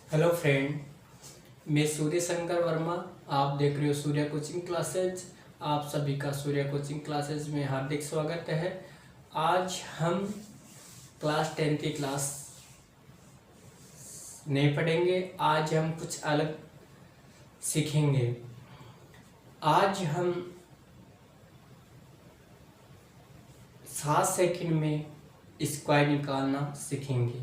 Hello friend, मैं सूर्य शंकर वर्मा। आप देख रहे हो सूर्य कोचिंग क्लासेज। आप सभी का सूर्य कोचिंग क्लासेज में हार्दिक स्वागत है। आज हम क्लास 10 की क्लास नहीं पढ़ेंगे। आज हम कुछ अलग सीखेंगे। आज हम 7 सेकंड में स्क्वायर निकालना सीखेंगे।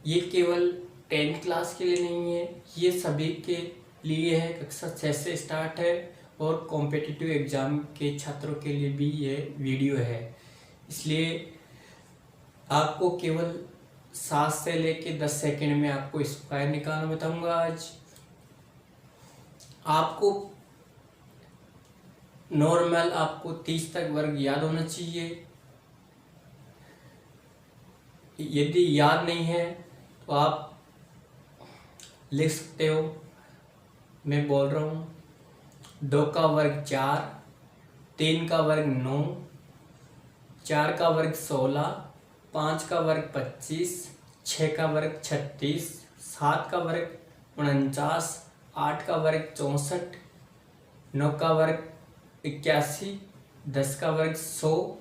ये केवल 10th क्लास के लिए नहीं है, ये सभी के लिए है। कक्षा 6 से स्टार्ट है और कॉम्पिटिटिव एग्ज़ाम के छात्रों के लिए भी ये वीडियो है। इसलिए आपको केवल 7 से लेके 10 सेकंड में आपको स्क्वायर निकालना बताऊंगा। आज आपको नॉर्मल आपको 30 तक वर्ग याद होना चाहिए। यदि याद नहीं है तो आप लिख सकते हो। मैं बोल रहा हूँ 2 का वर्ग 4, 3 का वर्ग 9, 4 का वर्ग 16, 5 का वर्ग 25, 6 का वर्ग 36, 7 का वर्ग 49, 8 का वर्ग 64, 9 का वर्ग 81, 10 का वर्ग 100,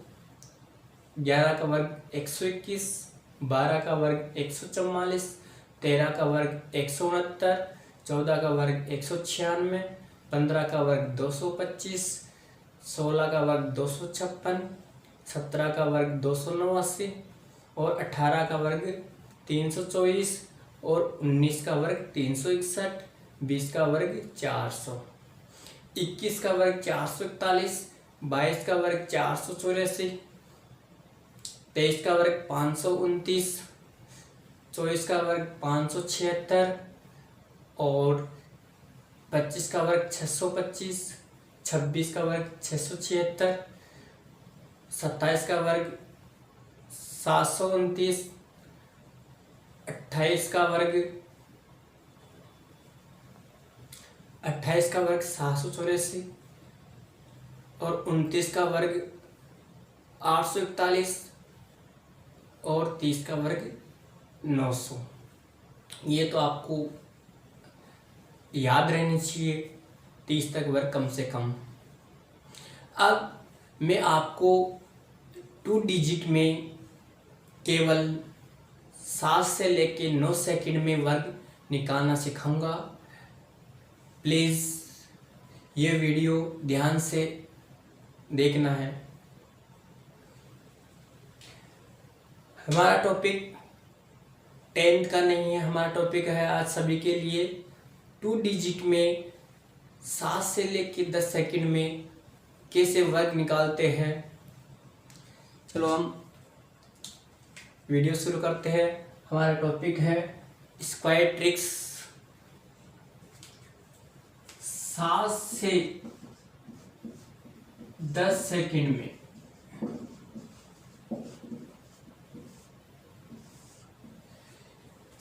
11 का वर्ग 121, 12 का वर्ग 144, 13 का वर्ग 169, 14 का वर्ग 196, 15 का वर्ग 225, 16 का वर्ग 256, 17 का वर्ग 289 और 18 का वर्ग 324 और 19 का वर्ग 361, 20 का वर्ग 400, 21 का वर्ग 441, 22 का वर्ग 484, 23 का वर्ग 529, 24 का वर्ग 576 और 25 का वर्ग 625, 26 का वर्ग 676, 27 का वर्ग 729, 28 का वर्ग 784 और 29 का वर्ग 841 और 30 का वर्ग 900। ये तो आपको याद रहनी चाहिए, 30 तक वर्ग कम से कम। अब मैं आपको 2 डिजिट में केवल 7 से लेके 9 सेकंड में वर्ग निकालना सिखाऊंगा। प्लीज़ ये वीडियो ध्यान से देखना है। हमारा टॉपिक 10th का नहीं है, हमारा टॉपिक है आज सभी के लिए 2 डिजिट में 7 से लेके 10 सेकंड में कैसे वर्ग निकालते हैं। चलो हम वीडियो शुरू करते हैं। हमारा टॉपिक है स्क्वायर ट्रिक्स। 7 से 10 सेकंड में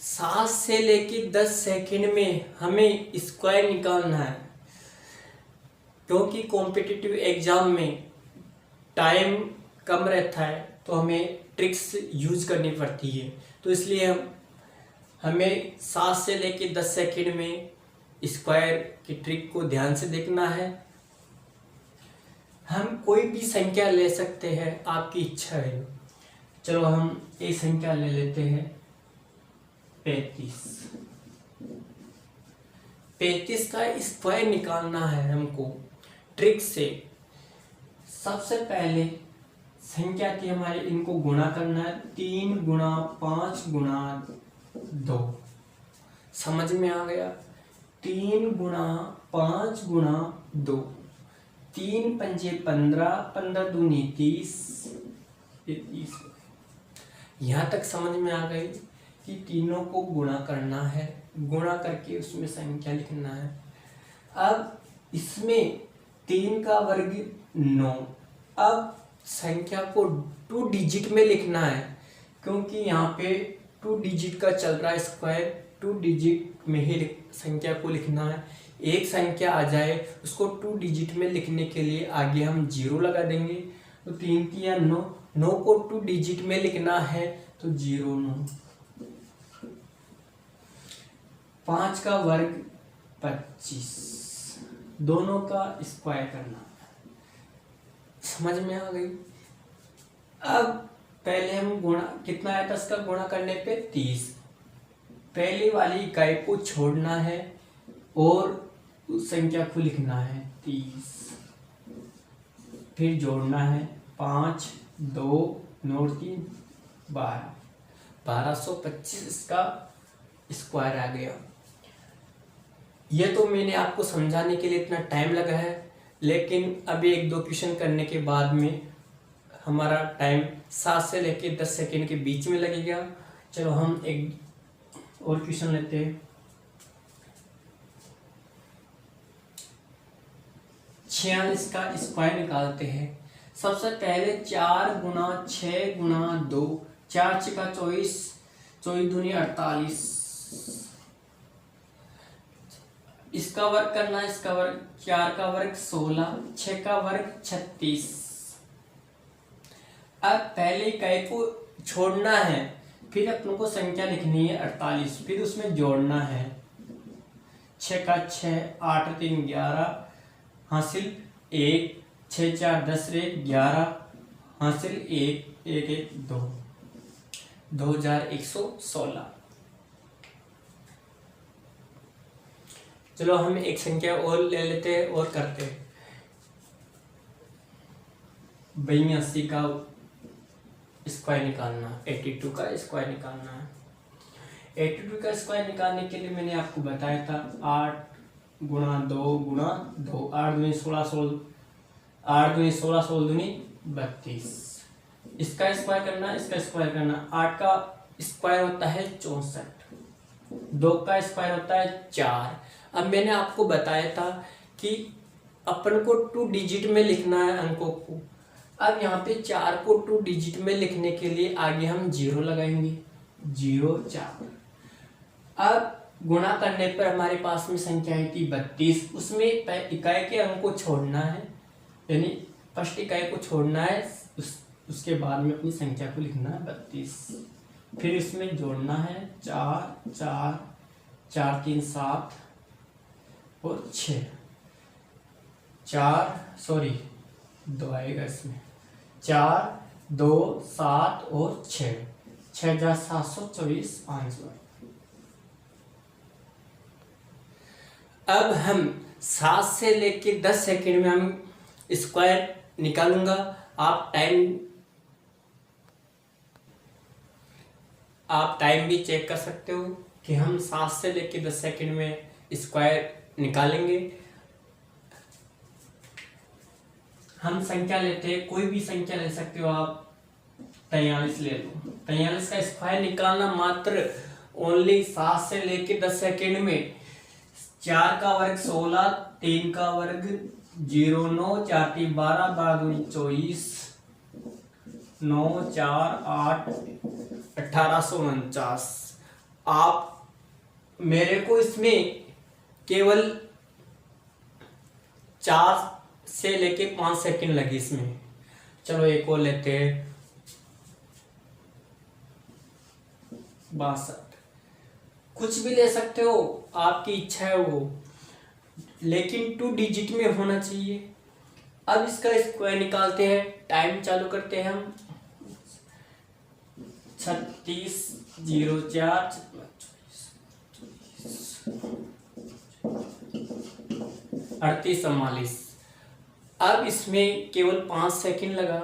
7 से लेके 10 सेकंड में हमें स्क्वायर निकालना है, क्योंकि कॉम्पिटिटिव एग्जाम में टाइम कम रहता है तो हमें ट्रिक्स यूज करनी पड़ती है। तो इसलिए हमें 7 से लेके 10 सेकंड में स्क्वायर की ट्रिक को ध्यान से देखना है। हम कोई भी संख्या ले सकते हैं, आपकी इच्छा है। चलो हम एक संख्या ले लेते हैं 35। 35 का स्क्वायर निकालना है हमको ट्रिक से। सबसे पहले संख्या की हमारे इनको गुणा करना है। 3 गुणा 5 गुणा 2। समझ में आ गया? 3 गुणा 5 गुणा 2। 3 पंजे 15, 15 दूनी 30, 30। यहाँ तक समझ में आ गई कि तीनों को गुणा करना है, गुणा करके उसमें संख्या लिखना है। अब इसमें 3 का वर्ग 9। अब संख्या को 2 डिजिट में लिखना है, क्योंकि यहाँ पे 2 डिजिट का चल रहा है स्क्वायर। 2 डिजिट में ही संख्या को लिखना है। एक संख्या आ जाए उसको 2 डिजिट में लिखने के लिए आगे हम 0 लगा देंगे। तो 3 3 9, 9 को 2 डिजिट में लिखना है तो 0 9। 5 का वर्ग 25, दोनों का स्क्वायर करना। समझ में आ गई। अब पहले हम गुणा, कितना आया था इसका गुणा करने पे 30, पहली वाली इकाई को छोड़ना है और उस संख्या को लिखना है 30, फिर जोड़ना है 5, 2, 9, 3, 12, 1225 इसका स्क्वायर आ गया। ये तो मैंने आपको समझाने के लिए इतना टाइम लगा है, लेकिन अभी 1-2 क्वेश्चन करने के बाद में हमारा टाइम 7 से लेकर 10 सेकेंड के बीच में लगेगा। चलो हम एक और क्वेश्चन लेते हैं। 46 का स्क्वायर निकालते हैं। सबसे पहले 4 गुना 6 गुना 2, 4 छक्का 24, 24 दूनी 48, इसका वर्ग करना है, इसका वर्ग 4 का वर्ग 16, 6 का वर्ग 36। अब पहले इकाई को छोड़ना है, फिर अपन को संख्या लिखनी है 48, फिर उसमें जोड़ना है 6 का 6, 8 3 11, हासिल 1, 6 4 10 11, हासिल 1 1 1 2, 2116। चलो हम एक संख्या और ले लेते हैं और करते हैं। 82 का स्क्वायर निकालना, 82 का स्क्वायर निकालना है। 82 का स्क्वायर निकालने के लिए मैंने आपको बताया था 8 गुणा 2 गुणा 2, 8 दूनी 16, 8 दूनी 16, 16 दूनी 32, इसका स्क्वायर करना, इसका स्क्वायर करना। 8 का स्क्वायर होता है 64, 2 का स्क्वायर होता है 4। अब मैंने आपको बताया था कि अपन को 2 डिजिट में लिखना है अंकों को। अब यहाँ पे 4 को 2 डिजिट में लिखने के लिए आगे हम 0 लगाएंगे, 0 4। अब गुणा करने पर हमारे पास में संख्या आई थी 32, उसमें इकाई के अंक को छोड़ना है, यानी फर्स्ट इकाई को छोड़ना है, उसके बाद में अपनी संख्या को लिखना है 32, फिर इसमें जोड़ना है 4 4 4 3 7 और 6, 2 आएगा इसमें, 4 2 7 और 6, 6 × 724 आंसर। अब हम 7 से लेके 10 सेकंड में हम स्क्वायर निकालूंगा। आप टाइम भी चेक कर सकते हो कि हम 7 से लेके 10 सेकंड में स्क्वायर निकालेंगे। हम संख्या लेते हैं, कोई भी संख्या ले सकते हो आप, 43 ले लो। 43 का स्क्वायर निकालना मात्र ओनली 7 से लेके 10 सेकंड में। 4 का वर्ग 16, 3 का वर्ग 0 9, 4 3 12, 12 दूनी 24, 9 4 8 1849। आप मेरे को इसमें केवल 4 से लेके 5 सेकंड लगे इसमें। चलो एक और लेते हैं, 62। कुछ भी ले सकते हो, आपकी इच्छा है वो, लेकिन 2 डिजिट में होना चाहिए। अब इसका स्क्वायर निकालते हैं, टाइम चालू करते हैं हम। 36 0 4 38 44। अब इसमें केवल 5 सेकंड लगा।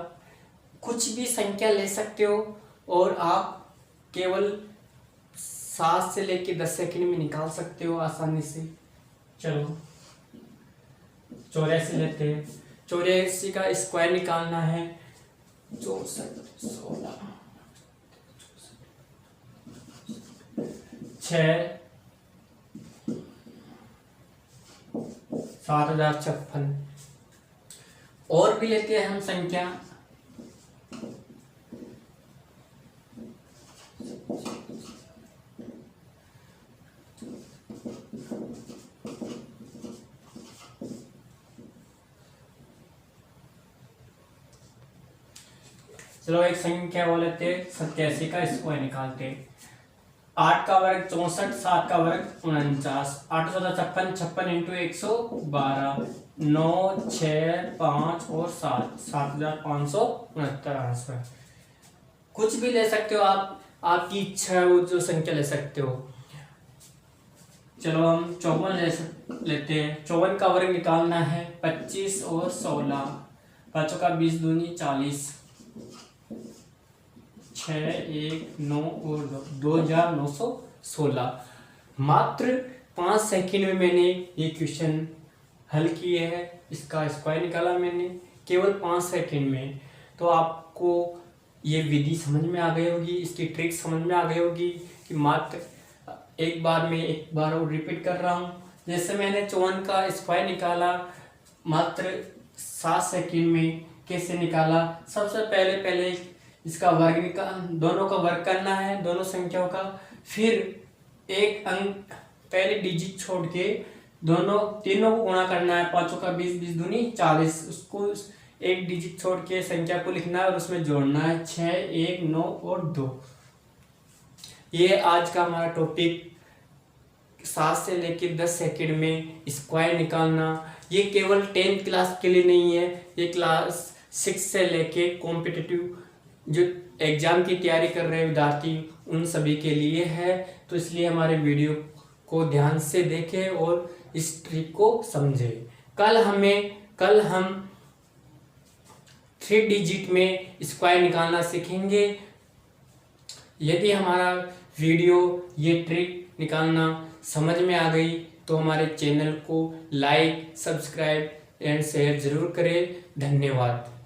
कुछ भी संख्या ले सकते हो और आप केवल 7 से लेके 10 सेकंड में निकाल सकते हो आसानी से। चलो 84 लेते हैं। 84 का स्क्वायर निकालना है, 64 16 6 7056। और भी लेते हैं हम संख्या, चलो एक संख्या वो लेते हैं, 87 का स्क्वायर निकालते हैं। 8 का वर्ग 64, 7 का वर्ग 49, 8 14 56, 56 इंटू 112, 9 6 5 और 7, 7569 आंसर। कुछ भी ले सकते हो आप, आपकी इच्छा है वो जो संख्या ले सकते हो। चलो हम 54 लेते हैं। 54 का वर्ग निकालना है 25 और 16, 5 का 20 दूनी 40, 6 1 9 और 2916। मात्र 5 सेकंड में मैंने ये क्वेश्चन हल किए हैं। इसका स्क्वायर निकाला मैंने केवल 5 सेकंड में। तो आपको ये विधि समझ में आ गई होगी, इसकी ट्रिक समझ में आ गई होगी कि मात्र एक बार और रिपीट कर रहा हूँ। जैसे मैंने 54 का स्क्वायर निकाला मात्र 7 सेकंड में। कैसे निकाला? सबसे पहले इसका वर्ग दोनों का वर्ग करना है, दोनों संख्याओं का। फिर एक अंक पहले डिजिट छोड़ के तीनों को गुणा करना है। 5 का 20, 20 दूनी 40, उसको एक डिजिट छोड़ के संख्या को लिखना है और उसमें जोड़ना है 6 1 9 और 2। ये आज का हमारा टॉपिक। 7 से लेकर 10 सेकंड में स्क्वायर निकालना। ये केवल 10th क्लास के लिए नहीं है, ये क्लास 6 से लेके कॉम्पिटिटिव जो एग्जाम की तैयारी कर रहे विद्यार्थी उन सभी के लिए है। तो इसलिए हमारे वीडियो को ध्यान से देखें और इस ट्रिक को समझें। कल हम 3 डिजिट में स्क्वायर निकालना सीखेंगे। यदि हमारा वीडियो ये ट्रिक निकालना समझ में आ गई तो हमारे चैनल को लाइक, सब्सक्राइब एंड शेयर जरूर करें। धन्यवाद।